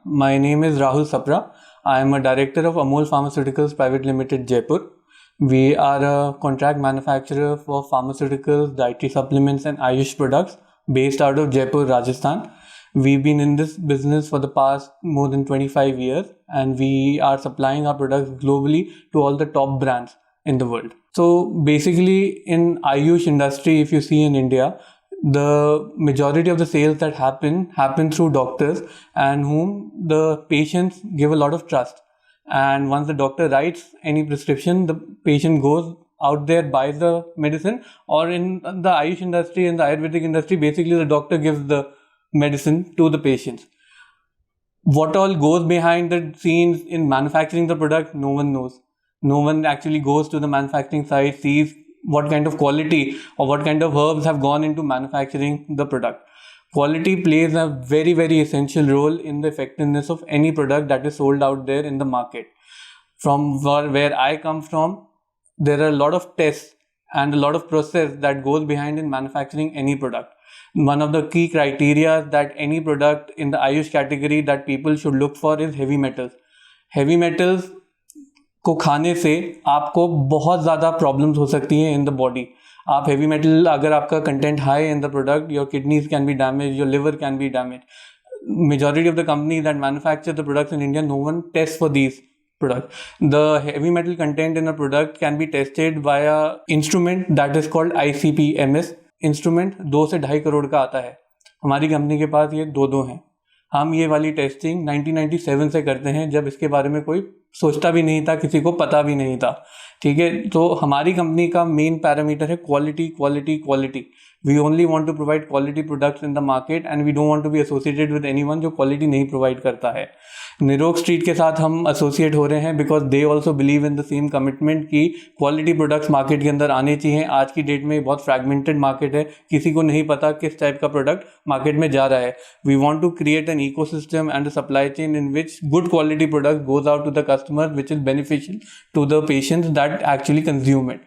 My name is Rahul Sapra. I am a director of Amol Pharmaceuticals Private Limited, Jaipur. We are a contract manufacturer for pharmaceuticals, dietary supplements, and Ayush products based out of Jaipur, Rajasthan. We've been in this business for the past more than 25 years, and we are supplying our products globally to all the top brands in the world. So basically, in Ayush industry, if you see in India, the majority of the sales that happen through doctors, and whom the patients give a lot of trust. And once the doctor writes any prescription, the patient goes out there, buys the medicine. Or in the Ayush industry, in the Ayurvedic industry, basically the doctor gives the medicine to the patients. What all goes behind the scenes in manufacturing the product, no one knows. No one actually goes to the manufacturing site, sees what kind of quality or what kind of herbs have gone into manufacturing the product. Quality plays a very, very essential role in the effectiveness of any product that is sold out there in the market. From where I come from, there are a lot of tests and a lot of process that goes behind in manufacturing any product. One of the key criteria that any product in the Ayush category that people should look for is heavy metals. Heavy metals को खाने से आपको बहुत ज़्यादा problems हो सकती हैं in the body. आप हेवी मेटल अगर आपका content high in the product, your kidneys can be damage, your liver can be damage. Majority of the companies that manufacture the products in India, no one tests for these products. The heavy metal content in a product can be tested by a instrument that is called ICP-MS instrument. 2 से 2.5 करोड़ का आता है. हमारी company के पास ये दो हैं. हम ये वाली टेस्टिंग 1997 से करते हैं, जब इसके बारे में कोई सोचता भी नहीं था, किसी को पता भी नहीं था. ठीक है, तो हमारी कंपनी का मेन पैरामीटर है quality, quality, quality. We only want to provide quality products in the market, and we don't want to be associated with anyone जो क्वालिटी नहीं प्रोवाइड करता है. निरोग स्ट्रीट के साथ हम एसोसिएट हो रहे हैं because they also believe in the same commitment कि क्वालिटी प्रोडक्ट्स मार्केट के अंदर आने चाहिए. आज की डेट में बहुत फ्रैगमेंटेड मार्केट है, किसी को नहीं पता किस टाइप का प्रोडक्ट मार्केट में जा रहा है. We want to create an ecosystem and a supply chain in which good quality product goes out to the customer which is beneficial to the patients that actually consume it.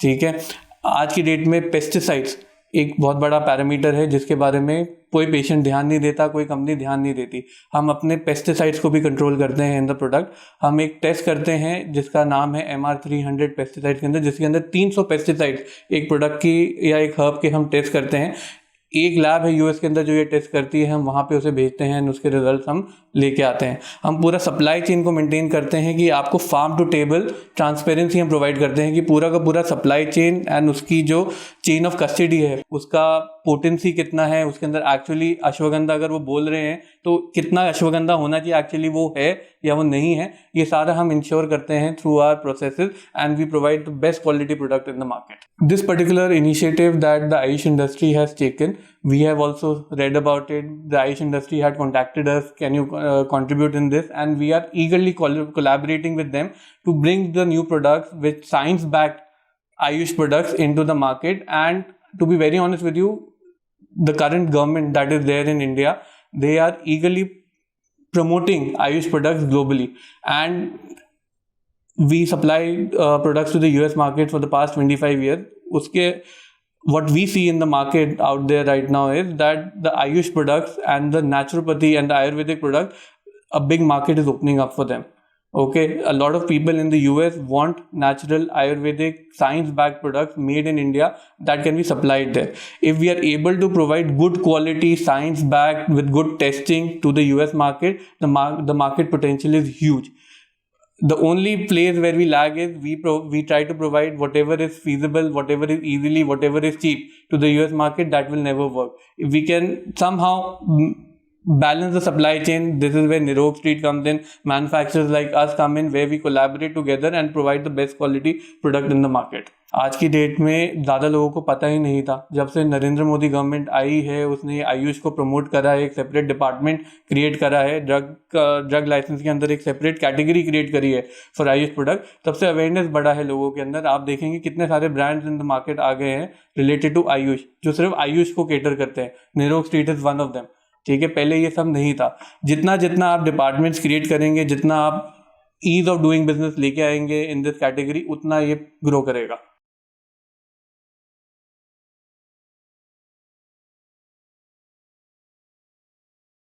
ठीक है, आज की date में pesticides एक बहुत बड़ा parameter है जिसके बारे में कोई पेशेंट ध्यान नहीं देता, कोई कंपनी ध्यान नहीं देती. हम अपने पेस्टिसाइड्स को भी कंट्रोल करते हैं इन द प्रोडक्ट. हम एक टेस्ट करते हैं जिसका नाम है MR300 पेस्टिसाइड्स के अंदर, जिसके अंदर 300 पेस्टिसाइड्स एक प्रोडक्ट की या एक हर्ब के हम टेस्ट करते हैं. एक लैब है यूएस के अंदर जो ये टेस्ट करती है, हम वहाँ पे उसे भेजते हैं और उसके रिजल्ट हम लेके आते हैं. हम पूरा सप्लाई चेन को मेंटेन करते हैं कि आपको फार्म टू टेबल ट्रांसपेरेंसी हम प्रोवाइड करते हैं कि पूरा का पूरा सप्लाई चेन एंड उसकी जो चेन ऑफ कस्टडी है उसका पोटेंसी कितना है, उसके अंदर एक्चुअली अश्वगंधा अगर वो बोल रहे हैं तो कितना अश्वगंधा होना चाहिए, एक्चुअली वो है या वो नहीं है, ये सारा हम इंश्योर करते हैं through our processes, and we provide the best quality product in the market. This particular initiative that the AYUSH industry has taken, we have also read about it. The Ayush industry had contacted us, can you contribute in this, and we are eagerly collaborating with them to bring the new products with science backed Ayush products into the market. And to be very honest with you, the current government that is there in India, they are eagerly promoting Ayush products globally, and we supply products to the US market for the past 25 years. Uske what we see in the market out there right now is that the Ayush products and the naturopathy and the Ayurvedic product, a big market is opening up for them. Okay, a lot of people in the US want natural Ayurvedic science-backed products made in India that can be supplied there. If we are able to provide good quality science-backed with good testing to the US market, the market potential is huge. The only place where we lag is we try to provide whatever is feasible, whatever is easily, whatever is cheap to the US market. That will never work. If we can somehow balance the supply chain, this is where Nirog Street comes in. Manufacturers like us come in, where we collaborate together and provide the best quality product in the market. आज की date में ज़्यादा लोगों को पता ही नहीं था. जब से नरेंद्र मोदी गवर्नमेंट आई है, उसने आयुष को प्रमोट करा है, एक सेपरेट डिपार्टमेंट क्रिएट करा है, ड्रग लाइसेंस के अंदर एक सेपरेट कैटेगरी क्रिएट करी है फॉर आयुष प्रोडक्ट. तब से अवेयरनेस बढ़ा है लोगों के अंदर. आप देखेंगे कितने सारे ब्रांड्स इन द मार्केट आ गए हैं रिलेटेड टू आयुष, जो सिर्फ आयुष को केटर करते हैं. निरोग street is one of them. ठीक है, पहले ये सब नहीं था. जितना जितना आप डिपार्टमेंट्स क्रिएट करेंगे, जितना आप ईज ऑफ डूइंग बिजनेस लेके आएंगे इन दिस कैटेगरी, उतना ये ग्रो करेगा.